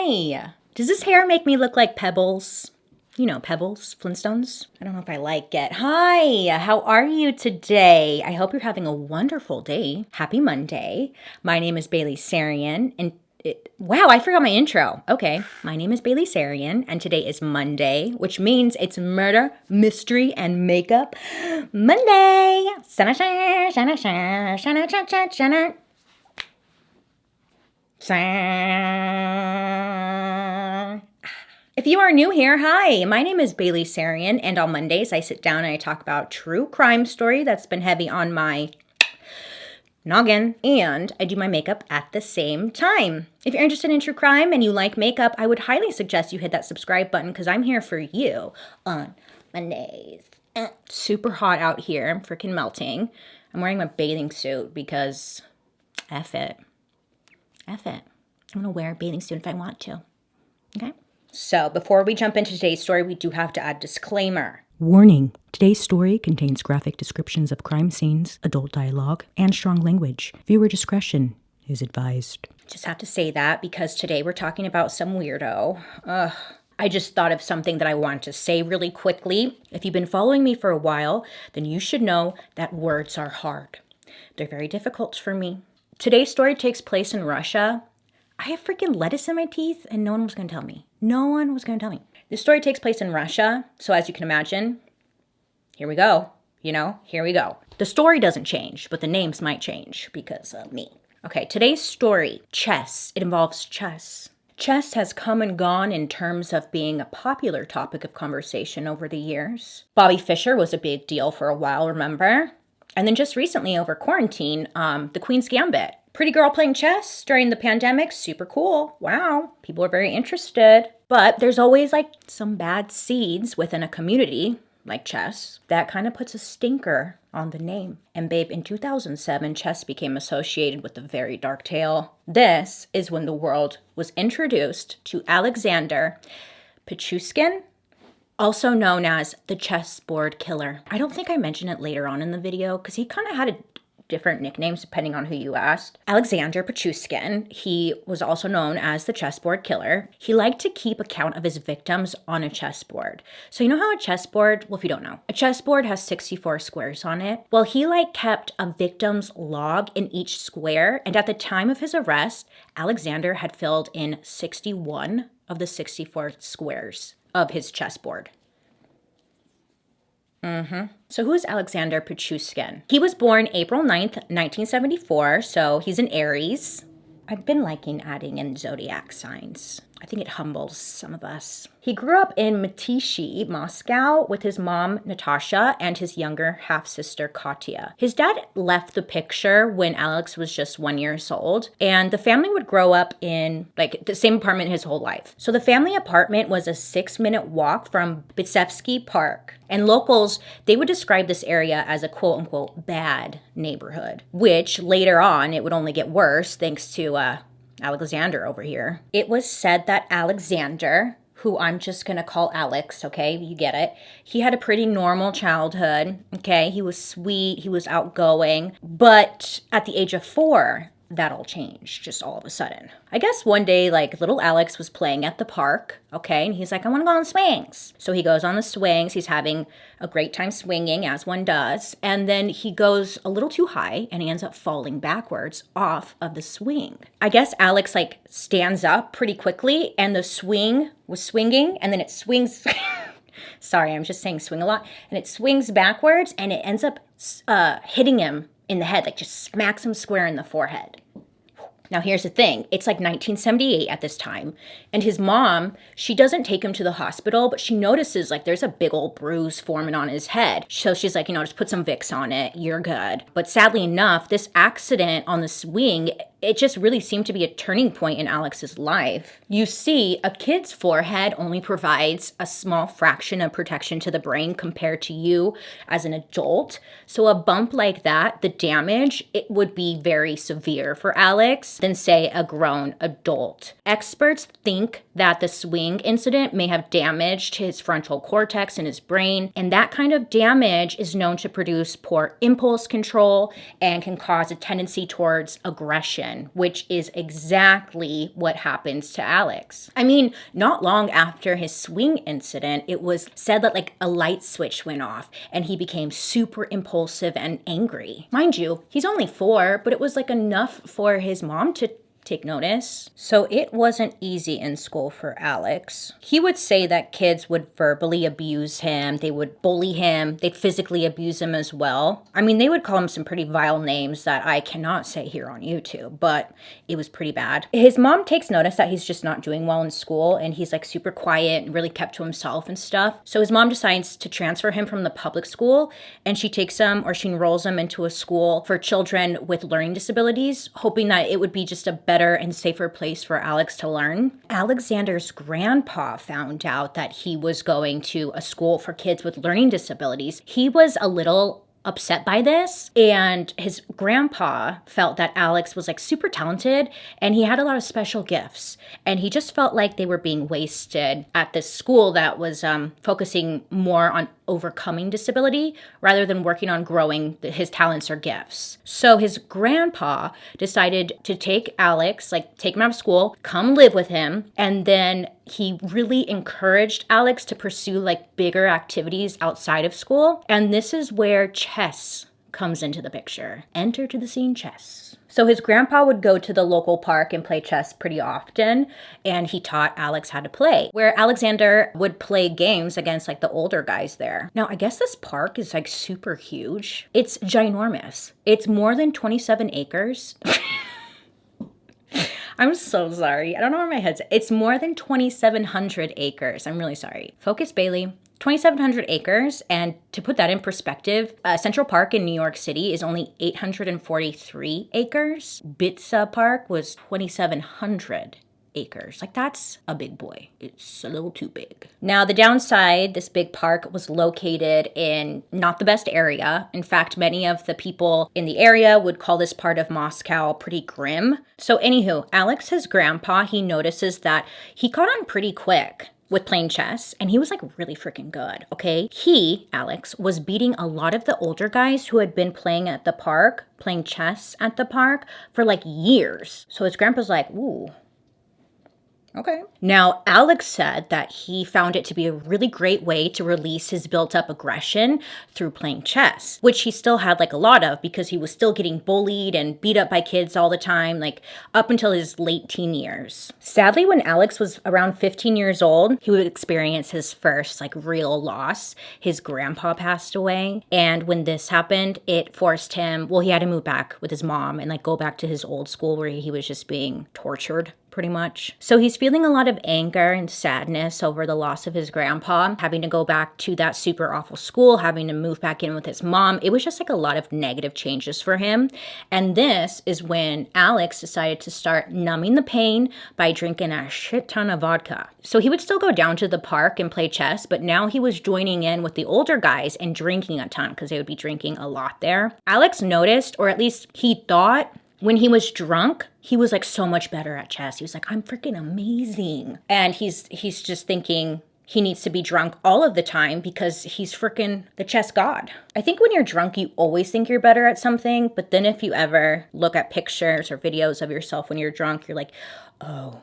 Hi! Does this hair make me look like Pebbles? You know, Pebbles, Flintstones? I don't know if I like it. Hi, how are you today? I hope you're having a wonderful day. Happy Monday. My name is BaileySarian, and wow, I forgot my intro. Okay, my name is BaileySarian, and today is Monday, which means it's Murder, Mystery, and Makeup Monday. If you are new here, hi, my name is BaileySarian, and on Mondays I sit down and I talk about true crime story that's been heavy on my noggin, and I do my makeup at the same time. If you're interested in true crime and you like makeup, I would highly suggest you hit that subscribe button because I'm here for you on Mondays. Super hot out here. I'm freaking melting. I'm wearing my bathing suit because F it. F it. I'm going to wear a bathing suit if I want to. Okay? So before we jump into today's story, we do have to add disclaimer. Warning. Today's story contains graphic descriptions of crime scenes, adult dialogue, and strong language. Viewer discretion is advised. Just have to say that because today we're talking about some weirdo. I just thought of something that I wanted to say really quickly. If you've been following me for a while, then you should know that words are hard. They're very difficult for me. Today's story takes place in Russia. I have freaking lettuce in my teeth and no one was going to tell me. No one was going to tell me. This story takes place in Russia. So as you can imagine, here we go. Here we go. The story doesn't change, but the names might change because of me. Okay, today's story, chess. It involves chess. Chess has come and gone in terms of being a popular topic of conversation over the years. Bobby Fischer was a big deal for a while, remember? And then just recently over quarantine, the Queen's Gambit. Pretty girl playing chess during the pandemic, super cool. Wow, people are very interested. But there's always like some bad seeds within a community, like chess, that kind of puts a stinker on the name. And babe, in 2007, chess became associated with a very dark tale. This is when the world was introduced to Alexander Pichushkin, also known as the Chessboard Killer. I don't think I mentioned it later on in the video because he kind of had different nicknames depending on who you asked. Alexander Pichushkin, he was also known as the Chessboard Killer. He liked to keep account of his victims on a chessboard. So you know how a chessboard, well, if you don't know, a chessboard has 64 squares on it. Well, he kept a victim's log in each square, and at the time of his arrest, Alexander had filled in 61 of the 64 squares of his chessboard. So who is Alexander Pichushkin? He was born April 9th, 1974, so he's an Aries. I've been liking adding in zodiac signs. I think it humbles some of us. He grew up in Mytishi, Moscow, with his mom, Natasha, and his younger half-sister, Katya. His dad left the picture when Alex was just 1 year old, and the family would grow up in the same apartment his whole life. So the family apartment was a 6-minute walk from Bitsevsky Park. And locals, they would describe this area as a quote-unquote bad neighborhood, which later on, it would only get worse thanks to Alexander over here. It was said that Alexander, who I'm just going to call Alex, okay? You get it. He had a pretty normal childhood, okay? He was sweet, he was outgoing, but at the age of 4, that all changed just all of a sudden. I guess one day, little Alex was playing at the park, okay? And he's like, I want to go on swings. So he goes on the swings. He's having a great time swinging, as one does. And then he goes a little too high, and he ends up falling backwards off of the swing. I guess Alex, stands up pretty quickly, and the swing was swinging, and then it swings... Sorry, I'm just saying swing a lot. And it swings backwards, and it ends up hitting him in the head, just smacks him square in the forehead. Now, here's the thing. It's 1978 at this time. And his mom, she doesn't take him to the hospital, but she notices there's a big old bruise forming on his head. So she's like, just put some Vicks on it. You're good. But sadly enough, this accident on the swing, it just really seemed to be a turning point in Alex's life. You see, a kid's forehead only provides a small fraction of protection to the brain compared to you as an adult. So a bump like that, the damage, it would be very severe for Alex than, say, a grown adult. Experts think that the swing incident may have damaged his frontal cortex in his brain, and that kind of damage is known to produce poor impulse control and can cause a tendency towards aggression. addiction, which is exactly what happens to Alex. I mean, not long after his swing incident, it was said that like a light switch went off and he became super impulsive and angry. Mind you, he's only 4, but it was like enough for his mom to take notice. So it wasn't easy in school for Alex. He would say that kids would verbally abuse him, they would bully him, they'd physically abuse him as well. I mean, they would call him some pretty vile names that I cannot say here on YouTube, but it was pretty bad. His mom takes notice that he's just not doing well in school and he's like super quiet and really kept to himself and stuff. So his mom decides to transfer him from the public school and she takes him, or she enrolls him into a school for children with learning disabilities, hoping that it would be just a better and safer place for Alex to learn. Alexander's grandpa found out that he was going to a school for kids with learning disabilities. He was a little upset by this, and his grandpa felt that Alex was like super talented and he had a lot of special gifts, and he just felt like they were being wasted at this school that was focusing more on overcoming disability rather than working on growing his talents or gifts. So his grandpa decided to take Alex, like take him out of school, come live with him, and then he really encouraged Alex to pursue like bigger activities outside of school. And this is where chess comes into the picture. Enter to the scene chess. So his grandpa would go to the local park and play chess pretty often, and he taught Alex how to play, where Alexander would play games against like the older guys there. Now, I guess this park is like super huge. It's ginormous. It's more than 27 acres. I'm so sorry. I don't know where my head's at. It's more than 2,700 acres. I'm really sorry. Focus, Bailey. 2,700 acres, and to put that in perspective, Central Park in New York City is only 843 acres. Bitsa Park was 2,700 acres. Like, that's a big boy. It's a little too big. Now, the downside, this big park was located in not the best area. In fact, many of the people in the area would call this part of Moscow pretty grim. So anywho, Alex, his grandpa, he notices that he caught on pretty quick with playing chess, and he was like really freaking good, okay? He, Alex, was beating a lot of the older guys who had been playing at the park, playing chess at the park for like years. So his grandpa's like, ooh, okay. Now, Alex said that he found it to be a really great way to release his built-up aggression through playing chess, which he still had like a lot of because he was still getting bullied and beat up by kids all the time, like up until his late teen years. Sadly, when Alex was around 15 years old, he would experience his first like real loss. His grandpa passed away, and when this happened, it forced him, well, he had to move back with his mom and like go back to his old school where he was just being tortured pretty much. So he's feeling a lot of anger and sadness over the loss of his grandpa, having to go back to that super awful school, having to move back in with his mom. It was just like a lot of negative changes for him. And this is when Alex decided to start numbing the pain by drinking a shit ton of vodka. So he would still go down to the park and play chess, but now he was joining in with the older guys and drinking a ton because they would be drinking a lot there. Alex noticed, or at least he thought, when he was drunk, he was like so much better at chess. He was like, I'm freaking amazing. And he's just thinking he needs to be drunk all of the time because he's freaking the chess god. I think when you're drunk, you always think you're better at something. But then if you ever look at pictures or videos of yourself when you're drunk, you're like, oh,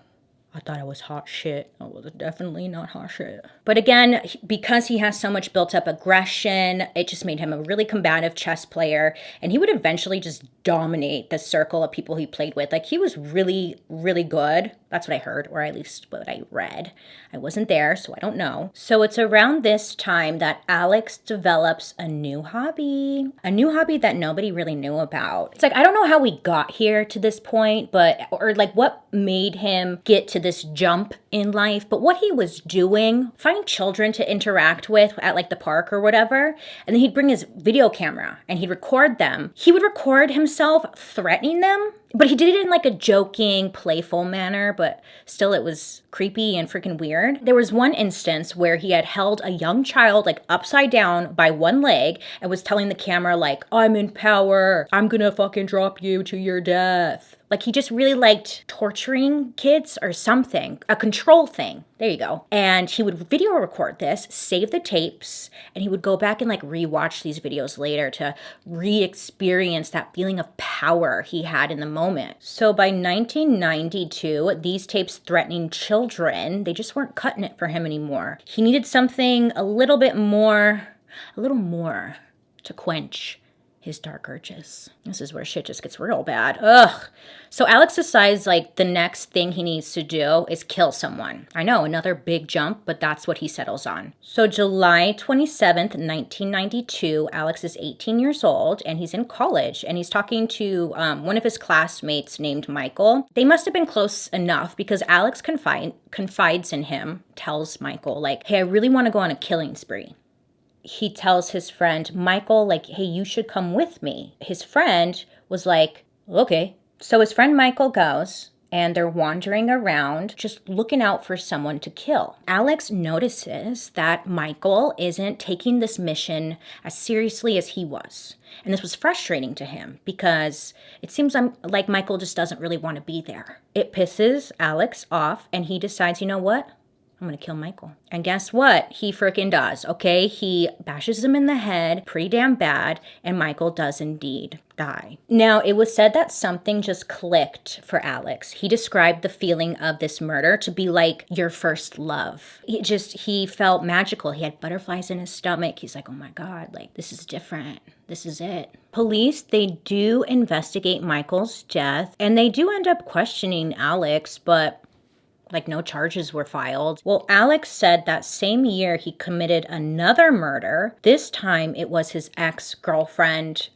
I thought I was hot shit. I was definitely not hot shit. But again, because he has so much built up aggression, it just made him a really combative chess player. And he would eventually just dominate the circle of people he played with. Like, he was really, really good. That's what I heard, or at least what I read. I wasn't there, so I don't know. So it's around this time that Alex develops a new hobby that nobody really knew about. It's like, I don't know how we got here to this point, or like what made him get to this jump in life, but what he was doing, finding children to interact with at like the park or whatever, and then he'd bring his video camera and he'd record them. He would record himself threatening them, but he did it in like a joking, playful manner, but still it was creepy and freaking weird. There was one instance where he had held a young child like upside down by one leg and was telling the camera like, I'm in power, I'm gonna fucking drop you to your death. Like, he just really liked torturing kids or something, a control thing. There you go. And he would video record this, save the tapes, and he would go back and like rewatch these videos later to re-experience that feeling of power he had in the moment. So by 1992, these tapes threatening children, they just weren't cutting it for him anymore. He needed something a little more to quench his dark urges. This is where shit just gets real bad. Ugh. So Alex decides like the next thing he needs to do is kill someone. I know, another big jump, but that's what he settles on. So July 27th, 1992, Alex is 18 years old and he's in college and he's talking to one of his classmates named Michael. They must have been close enough because Alex confides in him, tells Michael like, hey, I really want to go on a killing spree. He tells his friend Michael, like, hey, you should come with me. His friend was like, okay. So his friend Michael goes and they're wandering around just looking out for someone to kill. Alex notices that Michael isn't taking this mission as seriously as he was. And this was frustrating to him because it seems like Michael just doesn't really want to be there. It pisses Alex off and he decides, you know what? I'm gonna kill Michael. And guess what? He freaking does, okay? He bashes him in the head pretty damn bad, and Michael does indeed die. Now, it was said that something just clicked for Alex. He described the feeling of this murder to be like your first love. He felt magical. He had butterflies in his stomach. He's like, oh my God, like this is different. This is it. Police, they do investigate Michael's death, and they do end up questioning Alex, but like no charges were filed. Well, Alex said that same year he committed another murder. This time it was his ex-girlfriend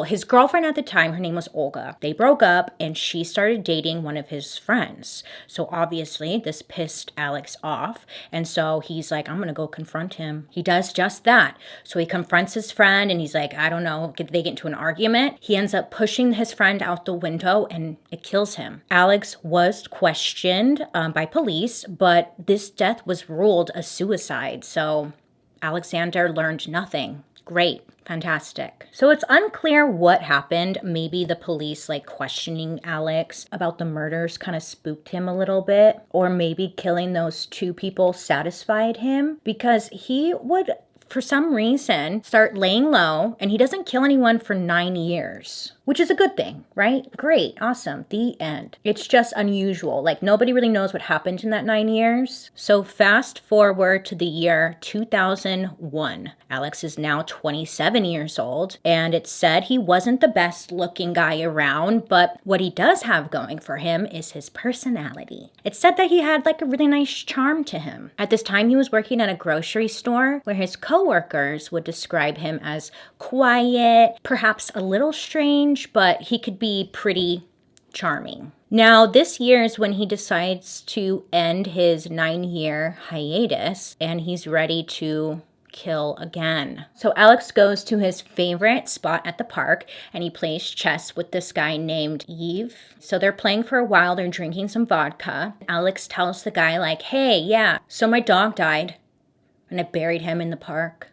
his girlfriend at the time, her name was Olga. They broke up and she started dating one of his friends. So obviously this pissed Alex off. And so he's like, I'm gonna go confront him. He does just that. So he confronts his friend and he's like, I don't know, they get into an argument. He ends up pushing his friend out the window and it kills him. Alex was questioned by police, but this death was ruled a suicide. So Alexander learned nothing. Great. Fantastic. So it's unclear what happened. Maybe the police like questioning Alex about the murders kind of spooked him a little bit, or maybe killing those two people satisfied him because he would, for some reason, start laying low and he doesn't kill anyone for 9 years. Which is a good thing, right? Great, awesome, the end. It's just unusual. Like nobody really knows what happened in that 9 years. So fast forward to the year 2001. Alex is now 27 years old, and it's said he wasn't the best looking guy around, but what he does have going for him is his personality. It's said that he had like a really nice charm to him. At this time, he was working at a grocery store where his coworkers would describe him as quiet, perhaps a little strange, but he could be pretty charming. Now, this year is when he decides to end his 9-year hiatus, and he's ready to kill again. So Alex goes to his favorite spot at the park, and he plays chess with this guy named Yves. So they're playing for a while, they're drinking some vodka. Alex tells the guy like, hey, yeah, so my dog died, and I buried him in the park.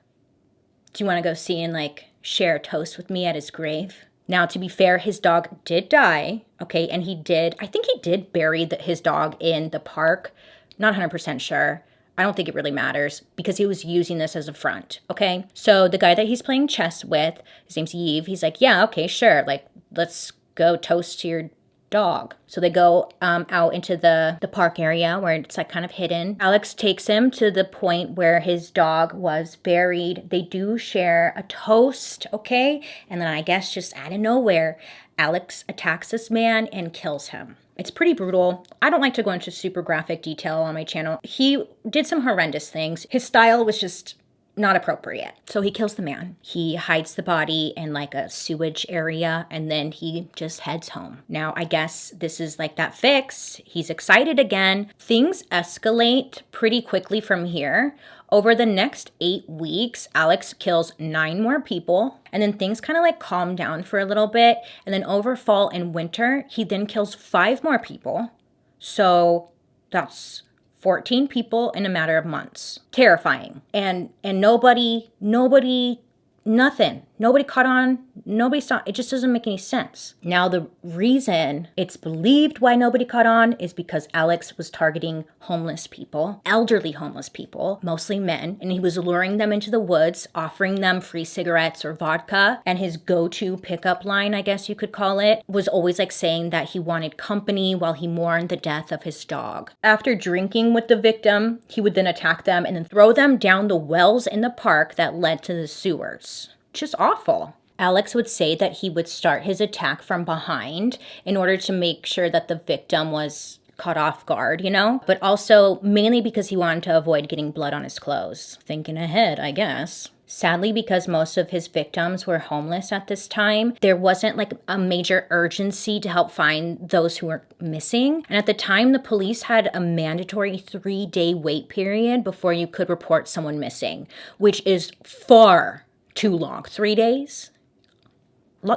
Do you want to go see and like share a toast with me at his grave? Now, to be fair, his dog did die, okay, and I think he did bury his dog in the park. Not 100% sure. I don't think it really matters because he was using this as a front, okay? So the guy that he's playing chess with, his name's Yves, he's like, yeah, okay, sure, like, let's go toast to your dog. So they go out into the park area where it's like kind of hidden. Alex takes him to the point where his dog was buried. They do share a toast, okay? And then I guess just out of nowhere, Alex attacks this man and kills him. It's pretty brutal. I don't like to go into super graphic detail on my channel. He did some horrendous things. His style was just not appropriate. So he kills the man. He hides the body in like a sewage area and then he just heads home. Now, I guess this is like that fix. He's excited again. Things escalate pretty quickly from here. Over the next 8 weeks, Alex kills 9 more people, and then things kind of like calm down for a little bit. And then over fall and winter, he then kills 5 more people. So that's 14 people in a matter of months. Terrifying. And nobody, nothing. Nobody caught on. Nobody saw. It just doesn't make any sense. Now, the reason it's believed why nobody caught on is because Alex was targeting homeless people, elderly homeless people, mostly men, and he was luring them into the woods, offering them free cigarettes or vodka. And his go-to pickup line, I guess you could call it, was always like saying that he wanted company while he mourned the death of his dog. After drinking with the victim, he would then attack them and then throw them down the wells in the park that led to the sewers. Just awful. Alex would say that he would start his attack from behind in order to make sure that the victim was caught off guard, but also mainly because he wanted to avoid getting blood on his clothes. Thinking ahead, I guess. Sadly, because most of his victims were homeless at this time, there wasn't like a major urgency to help find those who were missing. And at the time, the police had a mandatory 3-day wait period before you could report someone missing, which is far too long. 3 days?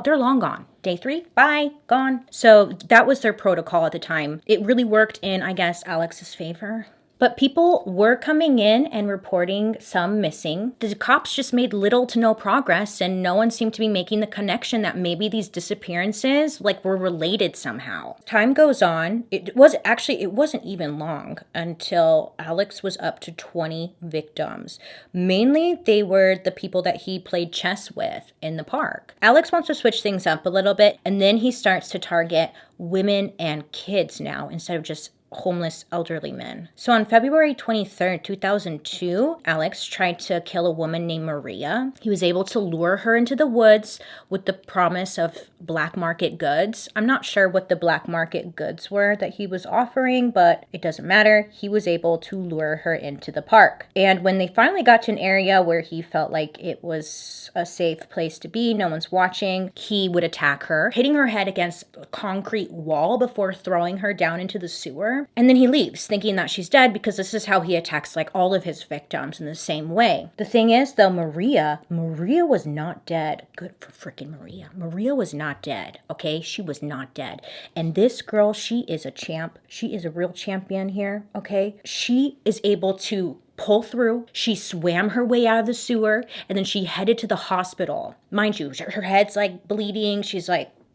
They're long gone. Day 3, bye, gone. So that was their protocol at the time. It really worked in, I guess, Alex's favor. But people were coming in and reporting some missing. The cops just made little to no progress, and no one seemed to be making the connection that maybe these disappearances were related somehow. Time goes on. It wasn't even long until Alex was up to 20 victims. Mainly, they were the people that he played chess with in the park. Alex wants to switch things up a little bit, and then he starts to target women and kids now instead of just homeless elderly men. So on February 23rd, 2002, Alex tried to kill a woman named Maria. He was able to lure her into the woods with the promise of black market goods. I'm not sure what the black market goods were that he was offering, but it doesn't matter. He was able to lure her into the park. And when they finally got to an area where he felt like it was a safe place to be, no one's watching, he would attack her, hitting her head against a concrete wall before throwing her down into the sewer. And then he leaves, thinking that she's dead, because this is how he attacks all of his victims in the same way. The thing is, though, Maria was not dead. Good for freaking Maria. Maria was not dead, okay? She was not dead. And this girl, she is a champ. She is a real champion here, okay? She is able to pull through. She swam her way out of the sewer, and then she headed to the hospital. Mind you, her head's bleeding. She's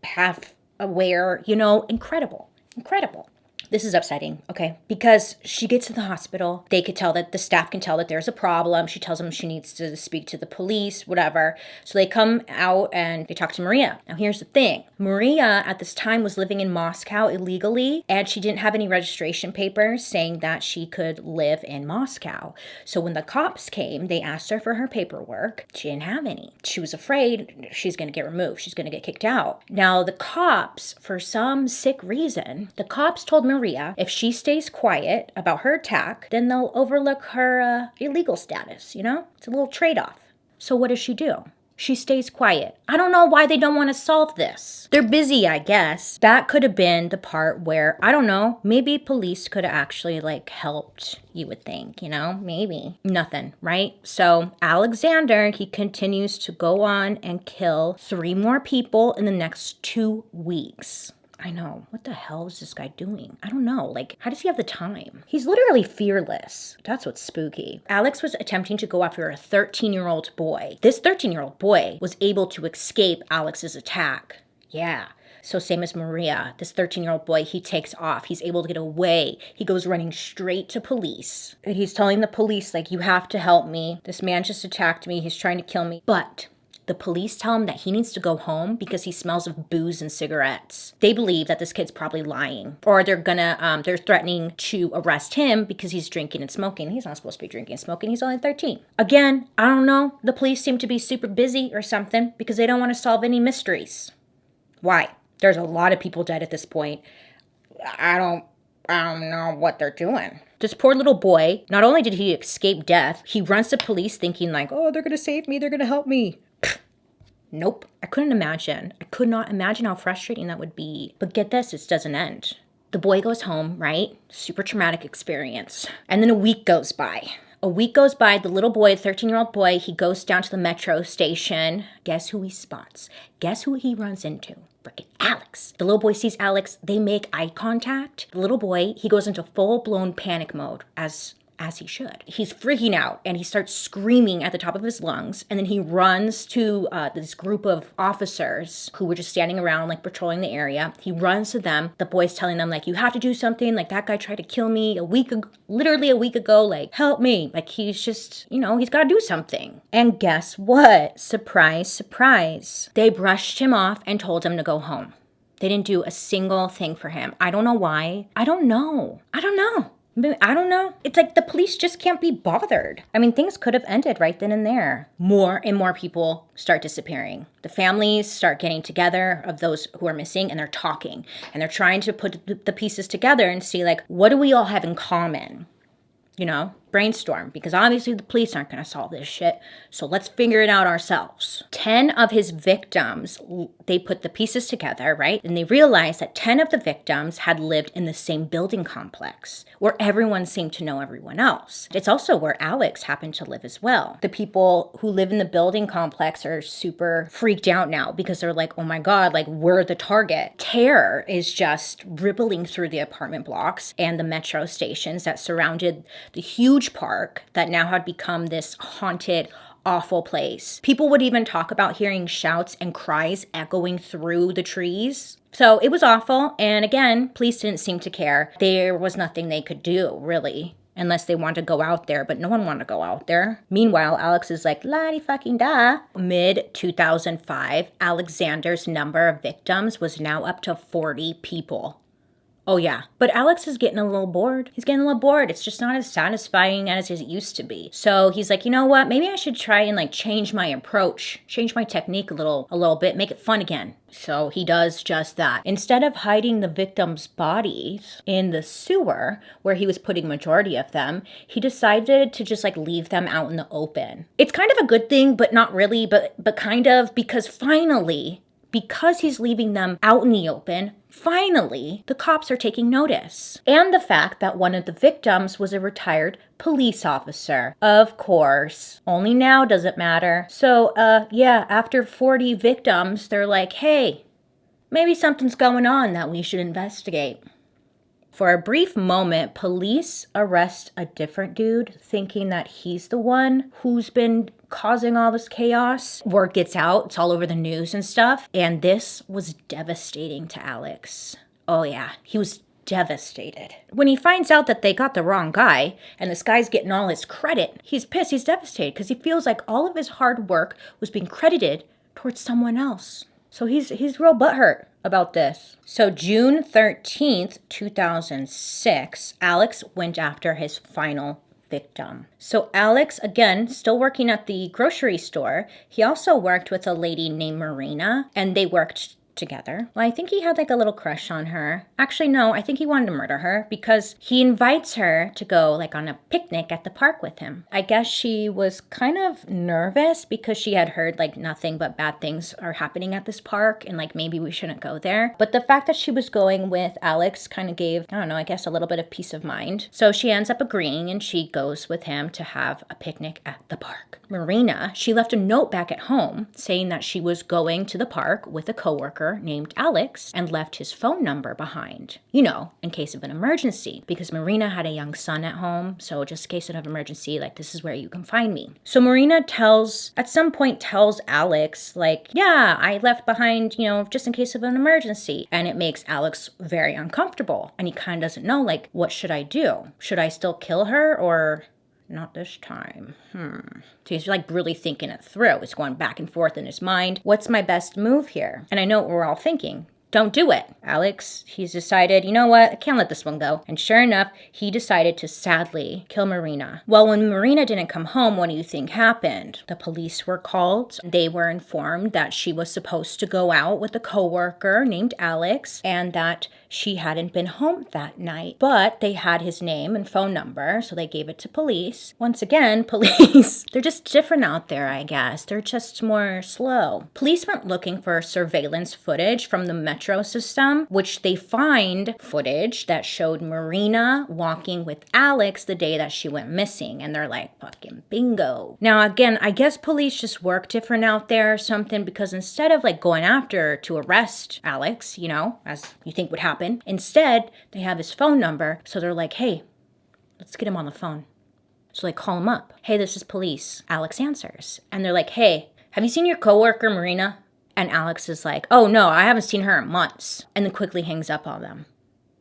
half aware, incredible. This is upsetting, okay? Because she gets to the hospital. They could tell that the staff can tell that there's a problem. She tells them she needs to speak to the police, whatever. So they come out and they talk to Maria. Now, here's the thing. Maria, at this time, was living in Moscow illegally, and she didn't have any registration papers saying that she could live in Moscow. So when the cops came, they asked her for her paperwork. She didn't have any. She was afraid she's going to get removed. She's going to get kicked out. Now, the cops, for some sick reason, the cops told Maria if she stays quiet about her attack, then they'll overlook her illegal status, It's a little trade-off. So what does she do? She stays quiet. I don't know why they don't want to solve this. They're busy, I guess. That could have been the part where, I don't know, maybe police could have actually helped, you would think, maybe. Nothing, right? So Alexander, he continues to go on and kill 3 more people in the next 2 weeks. I know. What the hell is this guy doing? I don't know. How does he have the time? He's literally fearless. That's what's spooky. Alex was attempting to go after a 13-year-old boy. This 13-year-old boy was able to escape Alex's attack. Yeah. So same as Maria, this 13-year-old boy, he takes off. He's able to get away. He goes running straight to police. And he's telling the police, you have to help me. This man just attacked me. He's trying to kill me. But the police tell him that he needs to go home because he smells of booze and cigarettes. They believe that this kid's probably lying, or they're threatening to arrest him because he's drinking and smoking. He's not supposed to be drinking and smoking. He's only 13. Again, I don't know. The police seem to be super busy or something because they don't want to solve any mysteries. Why? There's a lot of people dead at this point. I don't know what they're doing. This poor little boy, not only did he escape death, he runs to police thinking oh, they're going to save me. They're going to help me. Nope. I couldn't imagine. I could not imagine how frustrating that would be. But get this, it doesn't end. The boy goes home, right? Super traumatic experience. And then a week goes by. The little boy, 13-year-old boy, he goes down to the metro station. Guess who he spots? Guess who he runs into? Frickin' Alex. The little boy sees Alex. They make eye contact. The little boy, he goes into full-blown panic mode as as he should. He's freaking out and he starts screaming at the top of his lungs. And then he runs to this group of officers who were just standing around, like patrolling the area. He runs to them. The boy's telling them, like, you have to do something. Like, that guy tried to kill me literally a week ago. Like, help me. Like, he's just, he's got to do something. And guess what? Surprise, surprise. They brushed him off and told him to go home. They didn't do a single thing for him. I don't know why. I don't know. It's like the police just can't be bothered. I mean, things could have ended right then and there. More and more people start disappearing. The families start getting together of those who are missing, and they're talking. And they're trying to put the pieces together and see, like, what do we all have in common? Brainstorm, because obviously the police aren't going to solve this shit. So let's figure it out ourselves. 10 of his victims, they put the pieces together, right? And they realized that 10 of the victims had lived in the same building complex where everyone seemed to know everyone else. It's also where Alex happened to live as well. The people who live in the building complex are super freaked out now because they're like, oh my God, like, we're the target. Terror is just rippling through the apartment blocks and the metro stations that surrounded the huge park that now had become this haunted, awful place. People would even talk about hearing shouts and cries echoing through the trees. So it was awful. And again, police didn't seem to care. There was nothing they could do, really, unless they wanted to go out there, but no one wanted to go out there. Meanwhile, Alex is like, la-di-fucking-da. Mid-2005, Alexander's number of victims was now up to 40 people. Oh yeah, but Alex is getting a little bored. He's getting a little bored. It's just not as satisfying as it used to be. So he's like, you know what? Maybe I should try and like change my approach, change my technique a little bit, make it fun again. So he does just that. Instead of hiding the victims' bodies in the sewer, where he was putting majority of them, he decided to just like leave them out in the open. It's kind of a good thing, but not really, but kind of, because finally, because he's leaving them out in the open, finally, the cops are taking notice. And the fact that one of the victims was a retired police officer. Of course. Only now does it matter. So, after 40 victims, they're like, hey, maybe something's going on that we should investigate. For a brief moment, police arrest a different dude, thinking that he's the one who's been causing all this chaos. Word gets out, it's all over the news and stuff. And this was devastating to Alex. Oh yeah, he was devastated. When he finds out that they got the wrong guy, and this guy's getting all his credit, he's pissed, he's devastated, because he feels like all of his hard work was being credited towards someone else. So he's real butthurt about this. So June 13th, 2006, Alex went after his final victim. So Alex, again, still working at the grocery store, he also worked with a lady named Marina, and they worked together. Well, I think he had like a little crush on her. Actually, no, I think he wanted to murder her because he invites her to go like on a picnic at the park with him. I guess she was kind of nervous because she had heard like nothing but bad things are happening at this park and like maybe we shouldn't go there. But the fact that she was going with Alex kind of gave, I don't know, I guess a little bit of peace of mind. So she ends up agreeing and she goes with him to have a picnic at the park. Marina, she left a note back at home saying that she was going to the park with a coworker named Alex and left his phone number behind, in case of an emergency, because Marina had a young son at home. So just in case of an emergency, like, this is where you can find me. So Marina at some point tells Alex, like, yeah, I left behind, just in case of an emergency. And it makes Alex very uncomfortable. And he kind of doesn't know, like, what should I do? Should I still kill her or not this time? So he's like really thinking it through. It's going back and forth in his mind. What's my best move here? And I know what we're all thinking. Don't do it. Alex, he's decided, you know what? I can't let this one go. And sure enough, he decided to sadly kill Marina. Well, when Marina didn't come home, what do you think happened? The police were called. They were informed that she was supposed to go out with a coworker named Alex and that she hadn't been home that night. But they had his name and phone number, so they gave it to police. Once again, police, they're just different out there, I guess. They're just more slow. Police went looking for surveillance footage from the metro system, which they find footage that showed Marina walking with Alex the day that she went missing. And they're like, fucking bingo. Now, again, I guess police just work different out there or something, because instead of like going after to arrest Alex, as you think would happen, instead they have his phone number. So they're like, hey, let's get him on the phone. So they call him up. Hey, this is police. Alex answers. And they're like, hey, have you seen your coworker, Marina? And Alex is like, oh no, I haven't seen her in months. And then quickly hangs up on them.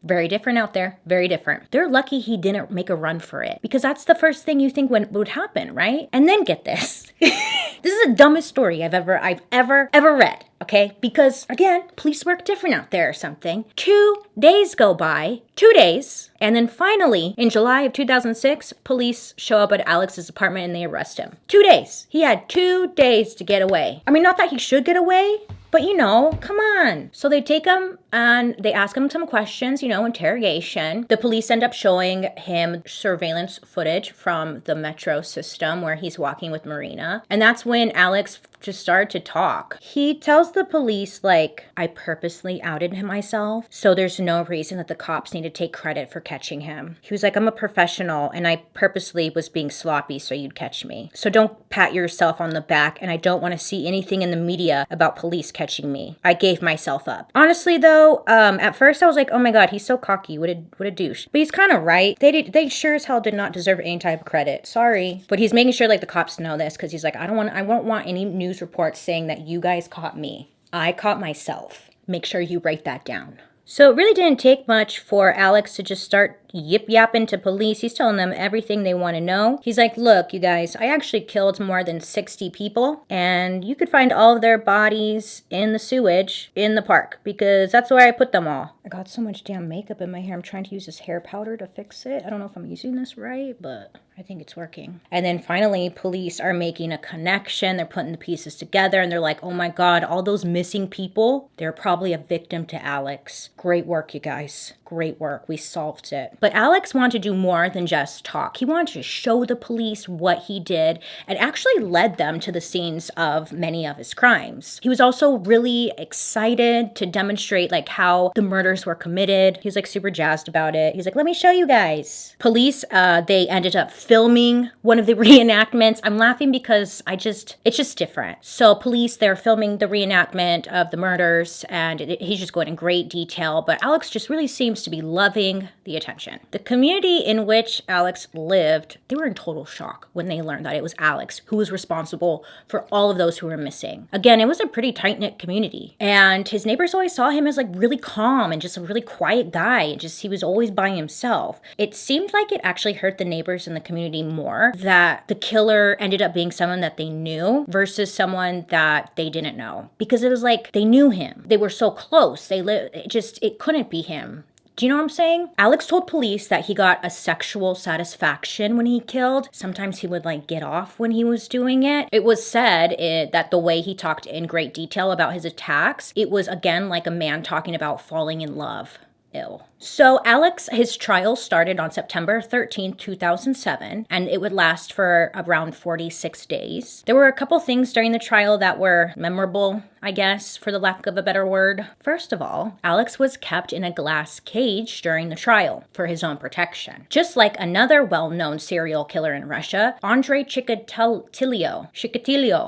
Very different out there. Very different. They're lucky he didn't make a run for it, because that's the first thing you think would happen, right? And then get this. This is the dumbest story I've ever read. Okay? Because again, police work different out there or something. 2 days go by. 2 days. And then finally, in July of 2006, police show up at Alex's apartment and they arrest him. 2 days. He had 2 days to get away. I mean, not that he should get away, but you know, come on. So they take him and they ask him some questions, you know, interrogation. The police end up showing him surveillance footage from the metro system where he's walking with Marina. And that's when Alex just started to talk. He tells the police, like, I purposely outed him myself, so there's no reason that the cops need to take credit for catching him. He was like, I'm a professional and I purposely was being sloppy so you'd catch me. So don't pat yourself on the back, and I don't want to see anything in the media about police catching me. I gave myself up. Honestly though, at first I was like, oh my god, he's so cocky. What a douche. But he's kind of right. They sure as hell did not deserve any type of credit. Sorry. But he's making sure like the cops know this, because he's like, I won't want any news reports saying that you guys caught me. I caught myself. Make sure you write that down. So it really didn't take much for Alex to just start yip-yapping to police. He's telling them everything they want to know. He's like, look, you guys, I actually killed more than 60 people, and you could find all of their bodies in the sewage in the park, because that's where I put them all. I got so much damn makeup in my hair. I'm trying to use this hair powder to fix it. I don't know if I'm using this right, but I think it's working. And then finally, police are making a connection. They're putting the pieces together, and they're like, oh my god, all those missing people, they're probably a victim to Alex. Great work, you guys. Great work. We solved it. But Alex wanted to do more than just talk. He wanted to show the police what he did, and actually led them to the scenes of many of his crimes. He was also really excited to demonstrate like how the murders were committed. He was like super jazzed about it. He's like, let me show you guys. Police, they ended up filming one of the reenactments. I'm laughing because it's just different. So police, they're filming the reenactment of the murders, and he's just going in great detail, but Alex just really seems to be loving the attention. The community in which Alex lived, they were in total shock when they learned that it was Alex who was responsible for all of those who were missing. Again, it was a pretty tight-knit community, and his neighbors always saw him as like really calm and just a really quiet guy, and just he was always by himself. It seemed like it actually hurt the neighbors in the community more that the killer ended up being someone that they knew versus someone that they didn't know, because it was like they knew him. They were so close. It couldn't be him. Do you know what I'm saying? Alex told police that he got a sexual satisfaction when he killed. Sometimes he would like get off when he was doing it. It was said that the way he talked in great detail about his attacks, it was again like a man talking about falling in love. Ew. So Alex, his trial started on September 13th, 2007, and it would last for around 46 days. There were a couple things during the trial that were memorable, I guess, for the lack of a better word. First of all, Alex was kept in a glass cage during the trial for his own protection. Just like another well-known serial killer in Russia, Andrei Chikatilo.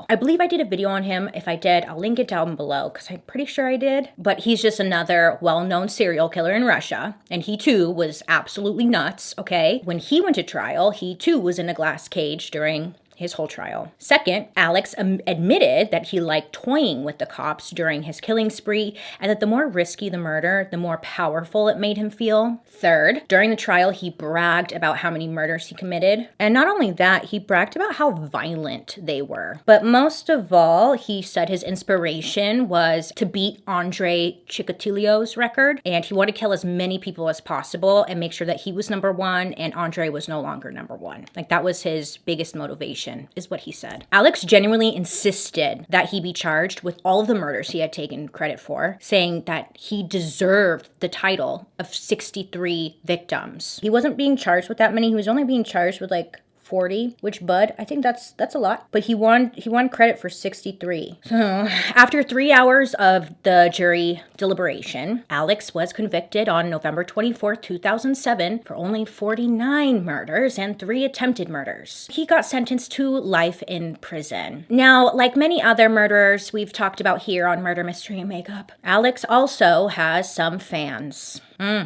I believe I did a video on him. If I did, I'll link it down below because I'm pretty sure I did. But he's just another well-known serial killer in Russia. And he too was absolutely nuts, okay? When he went to trial, he too was in a glass cage during his whole trial. Second, Alex admitted that he liked toying with the cops during his killing spree, and that the more risky the murder, the more powerful it made him feel. Third, during the trial, he bragged about how many murders he committed. And not only that, he bragged about how violent they were. But most of all, he said his inspiration was to beat Andrei Chikatilo's record, and he wanted to kill as many people as possible and make sure that he was number one and Andrei was no longer number one. Like, that was his biggest motivation, is what he said. Alex genuinely insisted that he be charged with all of the murders he had taken credit for, saying that he deserved the title of 63 victims. He wasn't being charged with that many. He was only being charged with like 40, which, bud, I think that's a lot. But he won credit for 63. So after 3 hours of the jury deliberation, Alex was convicted on November 24th, 2007 for only 49 murders and 3 attempted murders. He got sentenced to life in prison. Now, like many other murderers we've talked about here on Murder, Mystery, and Makeup, Alex also has some fans.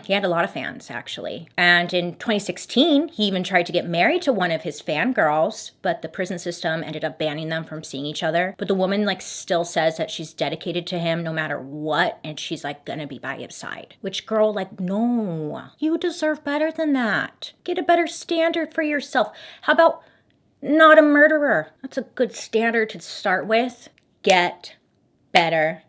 He had a lot of fans, actually. And in 2016, he even tried to get married to one of his fangirls, but the prison system ended up banning them from seeing each other. But the woman, like, still says that she's dedicated to him no matter what, and she's, like, gonna be by his side. Which, girl, like, no. You deserve better than that. Get a better standard for yourself. How about not a murderer? That's a good standard to start with. Get better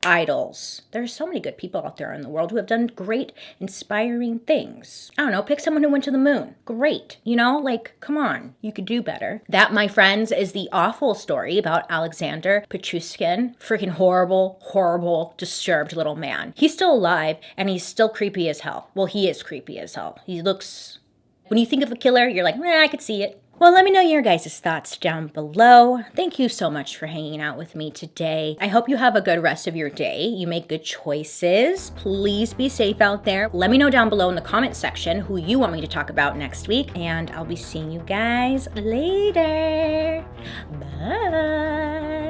idols. There's so many good people out there in the world who have done great, inspiring things. I don't know, pick someone who went to the moon. Great. You know, like, come on, you could do better. That, my friends, is the awful story about Alexander Pichushkin. Freaking horrible, horrible, disturbed little man. He's still alive, and he's still creepy as hell. Well, he is creepy as hell. He looks... When you think of a killer, you're like, I could see it. Well, let me know your guys' thoughts down below. Thank you so much for hanging out with me today. I hope you have a good rest of your day. You make good choices. Please be safe out there. Let me know down below in the comment section who you want me to talk about next week, and I'll be seeing you guys later. Bye.